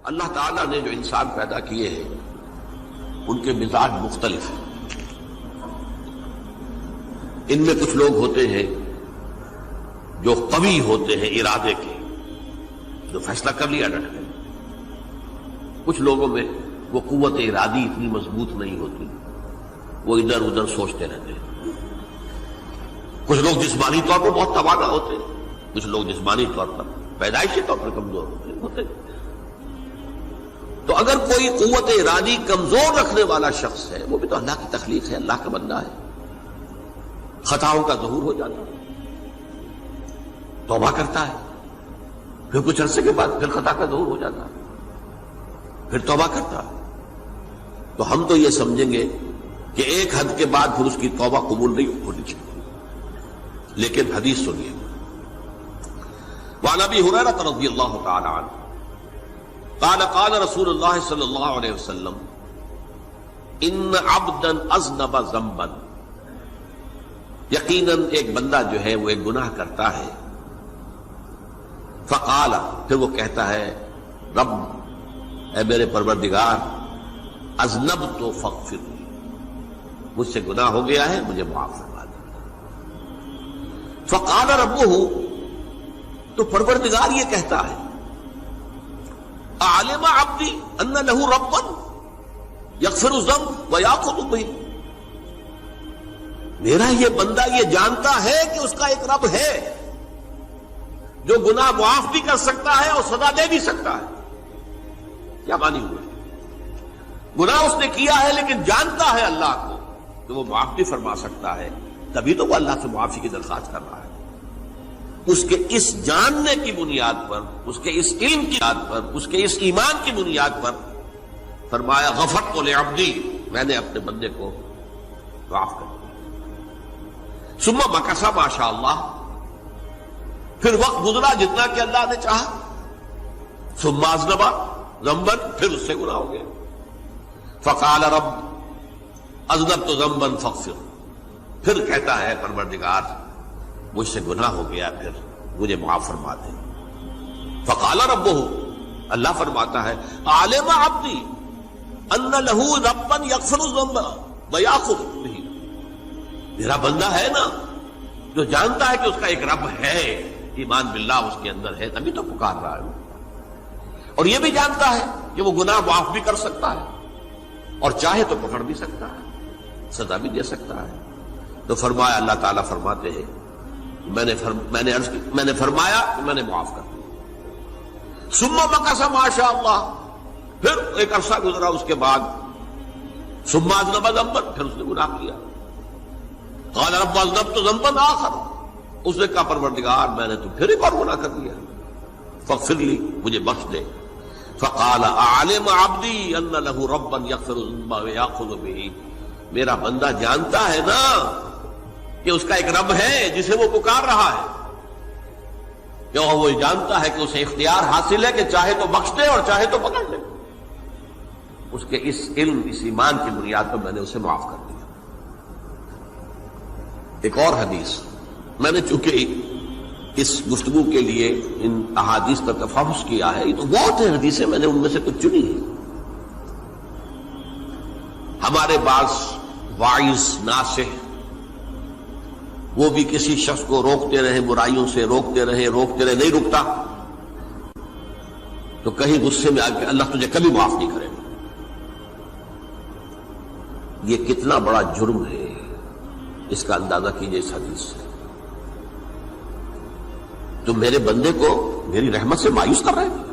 اللہ تعالیٰ نے جو انسان پیدا کیے ہیں ان کے مزاج مختلف ہیں. ان میں کچھ لوگ ہوتے ہیں جو قوی ہوتے ہیں ارادے کے، جو فیصلہ کر لیا ڈٹ گئے. کچھ لوگوں میں وہ قوت ارادی اتنی مضبوط نہیں ہوتی، وہ ادھر ادھر سوچتے رہتے ہیں. کچھ لوگ جسمانی طور پر بہت توانا ہوتے ہیں، کچھ لوگ جسمانی طور پر پیدائشی طور پر کمزور ہوتے ہیں. تو اگر کوئی قوت ارادی کمزور رکھنے والا شخص ہے، وہ بھی تو اللہ کی تخلیق ہے، اللہ کا بندہ ہے. خطاؤں کا ظہور ہو جاتا ہے، توبہ کرتا ہے، پھر کچھ عرصے کے بعد پھر خطا کا ظہور ہو جاتا ہے، پھر توبہ کرتا ہے. تو ہم تو یہ سمجھیں گے کہ ایک حد کے بعد پھر اس کی توبہ قبول نہیں ہونی چاہیے. لیکن حدیث سنیے. وعن ابی ہریرہ رضی اللہ تعالی عنہ قال قال رسول اللہ صلی اللہ علیہ وسلم ان عبدا اذنب ذنبا، یقیناً ایک بندہ جو ہے وہ ایک گناہ کرتا ہے. فقال، پھر وہ کہتا ہے رب، اے میرے پروردگار، اذنبت فاغفر لی، مجھ سے گناہ ہو گیا ہے، مجھے معاف فرما دے. فقال ربہ، تو پروردگار یہ کہتا ہے اعلم عبدی ان لہ ربا یغفر الذنب ویأخذ بہ، میرا یہ بندہ یہ جانتا ہے کہ اس کا ایک رب ہے جو گناہ معاف بھی کر سکتا ہے اور سزا دے بھی سکتا ہے. کیا معنی ہوئے؟ گناہ اس نے کیا ہے لیکن جانتا ہے اللہ کو کہ وہ معاف بھی فرما سکتا ہے، تبھی تو وہ اللہ سے معافی کی درخواست کر رہا ہے. اس کے اس جاننے کی بنیاد پر، اس کے اس علم کی بنیاد پر، اس کے اس ایمان کی بنیاد پر فرمایا غفرت لعبدی، میں نے اپنے بندے کو معاف کر دیا. ثم مکث ما شاء اللہ، پھر وقت گزرا جتنا کہ اللہ نے چاہا. ثم اذنب ذنبا، پھر اس سے گناہ ہو گیا. فقال رب اذنبت ذنبا فاغفر، پھر کہتا ہے پروردگار مجھ سے گناہ ہو گیا، پھر مجھے معاف فرما دے. فقال ربہ، اللہ فرماتا ہے عالم عبدی ان لہ ربا یغفر الذنب ویأخذ بہ، میرا بندہ ہے نا جو جانتا ہے کہ اس کا ایک رب ہے، ایمان باللہ اس کے اندر ہے، تبھی تو پکار رہا ہے. اور یہ بھی جانتا ہے کہ وہ گناہ معاف بھی کر سکتا ہے اور چاہے تو پکڑ بھی سکتا ہے، سزا بھی دے سکتا ہے. تو فرمایا، اللہ تعالیٰ فرماتے ہیں میں نے فرمایا کہ میں نے معاف کر دیا. ثم مکث ما شاء اللہ، پھر ایک عرصہ گزرا اس کے بعد. ثم اذنب ذنبا، پھر اس نے گناہ کیا. قال رب اذنبت ذنبا آخر، اس نے کہا پروردگار میں نے تو پھر ایک اور گناہ کر دیا، فاغفر لی، مجھے بخش دے. فقال اعلم عبدی ان لہ ربا یغفر الذنب ویأخذ بہ، میرا بندہ جانتا ہے نا کہ اس کا ایک رب ہے جسے وہ پکار رہا ہے، کہ وہ جانتا ہے کہ اسے اختیار حاصل ہے کہ چاہے تو بخش دے اور چاہے تو پکڑ لے. اس کے اس علم، اس ایمان کی بنیاد پر میں نے اسے معاف کر دیا. ایک اور حدیث، میں نے چونکہ اس گفتگو کے لیے ان احادیث کا تفحص کیا ہے، یہ تو بہت ہیں حدیثیں، میں نے ان میں سے کچھ چنی ہیں. ہمارے بعض واعظ ناصح وہ بھی کسی شخص کو روکتے رہے، برائیوں سے روکتے رہے، نہیں رکتا تو کہیں غصے میں آ کے اللہ تجھے کبھی معاف نہیں کرے گا. یہ کتنا بڑا جرم ہے، اس کا اندازہ کیجئے اس حدیث سے. تم میرے بندے کو میری رحمت سے مایوس کر رہے ہیں،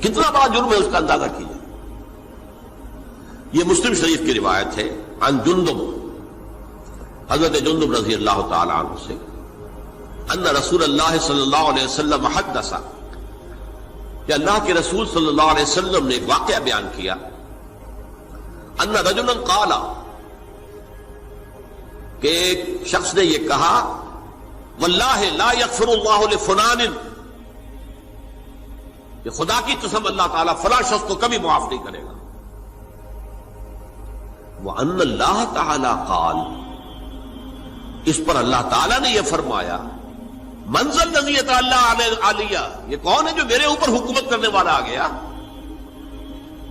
کتنا بڑا جرم ہے، اس کا اندازہ کیجئے. یہ مسلم شریف کی روایت ہے عن جندب، حضرت جندب رضی اللہ تعالی عنہ سے، ان رسول اللہ صلی اللہ علیہ وسلم حدث، کہ اللہ کے رسول صلی اللہ علیہ وسلم نے ایک واقعہ بیان کیا. ان رجلا قال، کہ ایک شخص نے یہ کہا واللہ لا یغفر اللہ لفلان، کہ خدا کی قسم اللہ تعالیٰ فلاں شخص کو کبھی معاف نہیں کرے گا. وَأَنَّ اللَّهَ تَعَالَى قَالَ، اس پر اللہ تعالیٰ نے یہ فرمایا منزل نزیت اللہ علیہ، یہ کون ہے جو میرے اوپر حکومت کرنے والا آ گیا،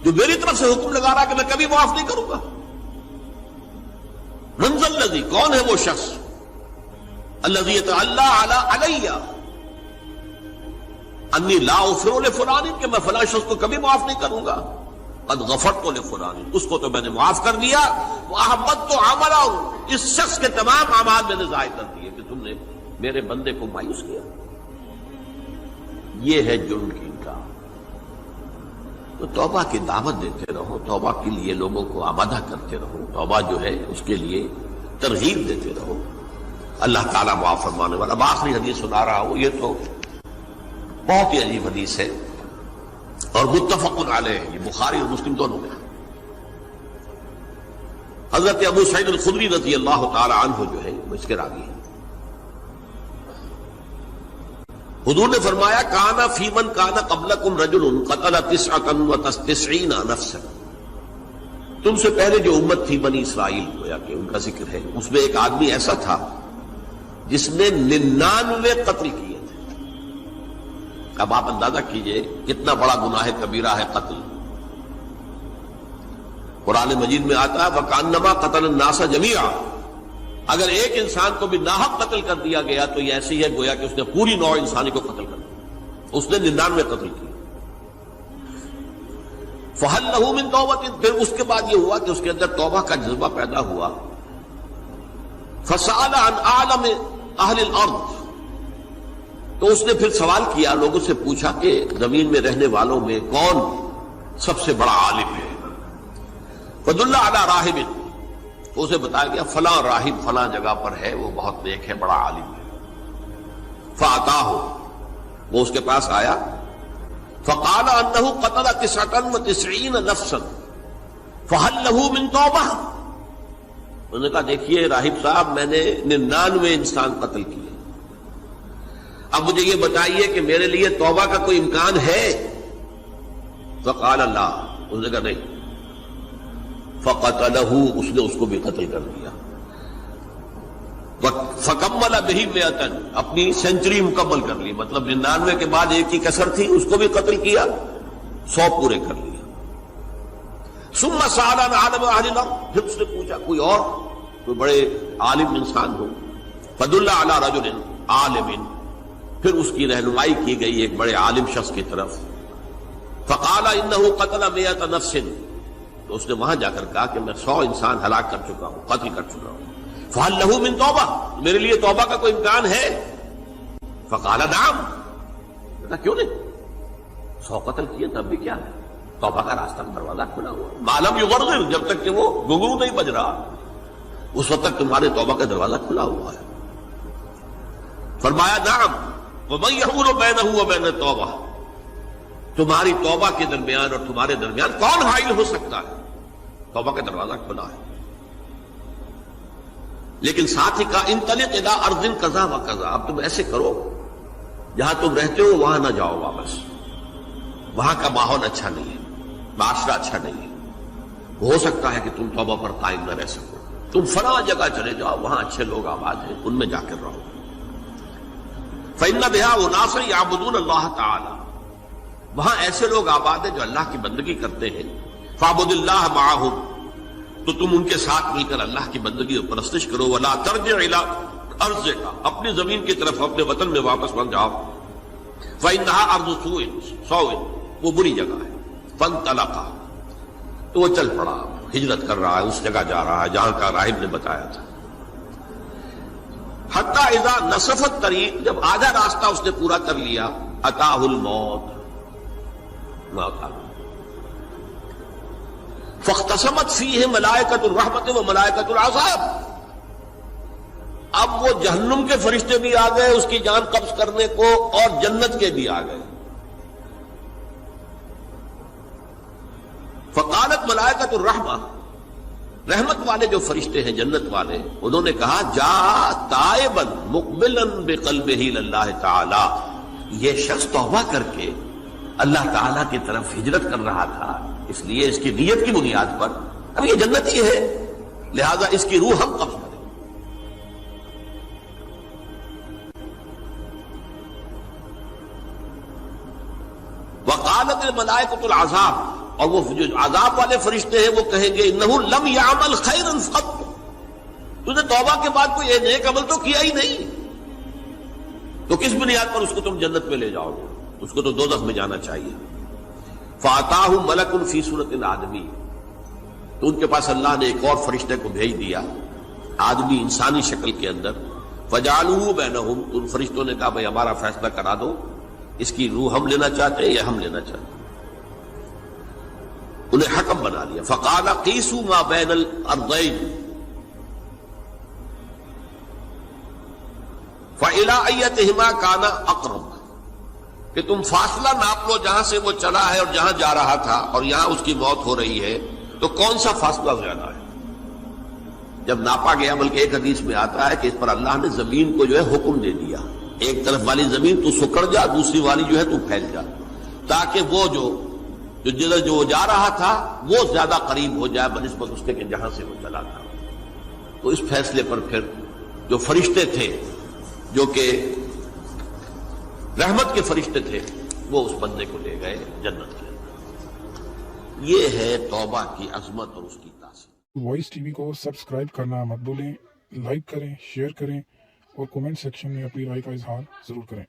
جو میری طرف سے حکم لگا رہا کہ میں کبھی معاف نہیں کروں گا؟ منزل نزی، کون ہے وہ شخص؟ الذی اللہ علیہ انی لا اغفر لفلان، کہ میں فلاں شخص کو کبھی معاف نہیں کروں گا، قد غفرت لفلان، اس کو تو میں نے معاف کر دیا، واحبطت عملہ، اس شخص کے تمام اعمال میں نے ضائع کر دیے کہ تم نے میرے بندے کو مایوس کیا۔ یہ ہے جرم کی انکار۔ تو توبہ کی دعوت دیتے رہو، توبہ کے لیے لوگوں کو آمادہ کرتے رہو، توبہ جو ہے اس کے لیے ترغیب دیتے رہو، اللہ تعالیٰ معاف فرمانے والا۔ اب آخری حدیث سنا رہا ہوں، یہ تو بہت ہی عجیب حدیث ہے اور متفق علیہ، یہ بخاری اور مسلم دونوں میں۔ حضرت ابو سعید الخدری رضی اللہ تعالی عنہ جو ہے وہ اس کے راوی ہیں۔ حضور نے فرمایا کانا فی من کانا قبلکم رجل قتل 99 نفسا، تم سے پہلے جو امت تھی بنی اسرائیل، گویا کہ ان کا ذکر ہے، اس میں ایک آدمی ایسا تھا جس نے 99 قتل کیے تھے۔ اب آپ اندازہ کیجئے کتنا بڑا گناہ کبیرہ ہے قتل۔ قرآن مجید میں آتا ہے وَكَأَنَّمَا قَتَلَ النَّاسَ جَمِيعًا، اگر ایک انسان کو بھی ناحق قتل کر دیا گیا تو یہ ایسی ہے گویا کہ اس نے پوری نوع انسانی کو قتل کر دیا، اس نے 99 قتل کیے۔ فَهَلْ لَهُ مِن تَوْبَةٍ، پھر اس کے بعد یہ ہوا کہ اس کے اندر توبہ کا جذبہ پیدا ہوا۔ فَسَأَلَ عَنْ أَعْلَمِ أَهْلِ الْأَرْضِ، تو اس نے پھر سوال کیا، لوگوں سے پوچھا کہ زمین میں رہنے والوں میں کون سب سے بڑا عالم ہے؟ فَدُلَّ عَلَى رَاهِبٍ، تو اسے بتایا گیا فلاں راہب فلاں جگہ پر ہے، وہ بہت نیک ہے، بڑا عالم ہے۔ فَأَتَاهُ، وہ اس کے پاس آیا، فَقَالَ أَنَّهُ قَتَلَ 99 نَفْسًا فَهَلْ لَهُ مِن تَوْبَةٍ، انہوں نے کہا دیکھیے راہب صاحب، میں نے 99 انسان قتل کیے، اب مجھے یہ بتائیے کہ میرے لیے توبہ کا کوئی امکان ہے؟ فَقَالَ لَا، انہوں نے کہا نہیں۔ فَقَتَلَهُ، اس نے اس کو بھی قتل کر دیا۔ فَكَمَّلَ بِهِ 100، اپنی سینچری مکمل کر لی، مطلب 99 کے بعد ایک کی کسر تھی، اس کو بھی قتل کیا، 100 پورے کر لیا۔ ثُمَّ سَأَلَ عَنْ عَالِمِ أَهْلِ الْأَرْضِ، پھر اس نے پوچھا کوئی اور، کوئی بڑے عالم انسان ہو۔ فَدُلَّ عَلَى رَجُلٍ عَالِمٍ، پھر اس کی رہنمائی کی گئی ایک بڑے عالم شخص کی طرف۔ فَقَالَ إِنَّهُ قَتَلَ 100 نَفْسٍ، تو اس نے وہاں جا کر کہا کہ میں 100 انسان ہلاک کر چکا ہوں، قتل کر چکا ہوں۔ فَهَلْ لَهُ مِن تَوْبَةٍ، میرے لیے توبہ کا کوئی امکان ہے؟ فَقَالَ نَعَمْ، کہا کیوں نہیں، 100 قتل کیے تب بھی کیا ہے، توبہ کا راستہ دروازہ کھلا ہوا، مَا لَمْ يُغَرْغِرْ، جب تک کہ وہ گھنگرو نہیں بج رہا اس وقت تک تمہارے توبہ کا دروازہ کھلا ہوا ہے۔ فرمایا نعم، وَمَن يَحُولُ بَيْنَهُ وَبَيْنَ التَّوْبَةِ، تمہاری توبہ کے درمیان اور تمہارے درمیان کون حائل ہو سکتا ہے؟ توبہ کا دروازہ کھلا ہے۔ لیکن ساتھ ہی کہا انطلق الی ارض کذا و کذا، اب تم ایسے کرو جہاں تم رہتے ہو وہاں نہ جاؤ واپس، وہاں کا ماحول اچھا نہیں ہے، معاشرہ اچھا نہیں ہے، ہو سکتا ہے کہ تم توبہ پر قائم نہ رہ سکو، تم فلاں جگہ چلے جاؤ، وہاں اچھے لوگ آباد ہیں، ان میں جا کر رہو۔ فإن بها أناسا يعبدون اللہ تعالی، وہاں ایسے لوگ آباد ہیں جو اللہ کی بندگی کرتے ہیں۔ فاعبد اللہ معہم، تو تم ان کے ساتھ مل کر اللہ کی بندگی اور پرستش کرو۔ ولا ترجع الی ارضک، اپنی زمین کی طرف اپنے وطن میں واپس بن جاؤ۔ فإنها ارض سوء، وہ بری جگہ ہے۔ فانطلقا، تو وہ چل پڑا، ہجرت کر رہا ہے، اس جگہ جا رہا ہے جہاں کا راہب نے بتایا تھا۔ حتی اذا نصف الطریق، جب آدھا راستہ اس نے پورا کر لیا، اتاہ الموت، موت آ گئی۔ فاختصمت فیہ ملائکۃ الرحمت و ملائکۃ العذاب، اب وہ جہنم کے فرشتے بھی آ گئے اس کی جان قبض کرنے کو، اور جنت کے بھی آ گئے۔ فقالت ملائکۃ الرحمہ، رحمت والے جو فرشتے ہیں جنت والے، انہوں نے کہا جا تائبا مقبلا بقلبہ للہ تعالی، یہ شخص توبہ کر کے اللہ تعالیٰ کی طرف ہجرت کر رہا تھا، اس لیے اس کی نیت کی بنیاد پر اب یہ جنتی ہے، لہذا اس کی روح ہم قبض کریں۔ وقالت الملائکۃ العذاب، اور وہ جو عذاب والے فرشتے ہیں وہ کہیں گے انہ لم یعمل خیرا قط، تو نے توبہ کے بعد کوئی نیک عمل تو کیا ہی نہیں، تو کس بنیاد پر اس کو تم جنت میں لے جاؤ گے؟ اس کو تو دوزخ میں جانا چاہیے۔ فاتاہ ملک فی صورت آدمی، تو ان کے پاس اللہ نے ایک اور فرشتے کو بھیج دیا آدمی انسانی شکل کے اندر، فجعلوہ بینہم، ان فرشتوں نے کہا بھائی ہمارا فیصلہ کرا دو، اس کی روح ہم لینا چاہتے ہیں یا ہم لینا چاہتے ہیں، انہیں حکم بنا دیا۔ فقال قیسوا ما بین الارضین فإلی ایتہما کان اقرب، کہ تم فاصلہ ناپ لو جہاں سے وہ چلا ہے اور جہاں جا رہا تھا اور یہاں اس کی موت ہو رہی ہے، تو کون سا فاصلہ زیادہ ہے؟ جب ناپا گیا، بلکہ ایک حدیث میں آتا ہے کہ اس پر اللہ نے زمین کو جو ہے حکم دے دیا، ایک طرف والی زمین تو سکڑ جا، دوسری والی جو ہے تو پھیل جا، تاکہ وہ جو جدھر جو جا رہا تھا وہ زیادہ قریب ہو جائے بنسبت اس کے کہ جہاں سے وہ چلا تھا۔ تو اس فیصلے پر پھر جو فرشتے تھے جو کہ رحمت کے فرشتے تھے وہ اس بندے کو لے گئے جنت کے اندر۔ یہ ہے توبہ کی عظمت اور اس کی تاثیر۔ وائس ٹی وی کو سبسکرائب کرنا مت بھولیں، لائک کریں، شیئر کریں اور کمنٹ سیکشن میں اپنی رائے کا اظہار ضرور کریں۔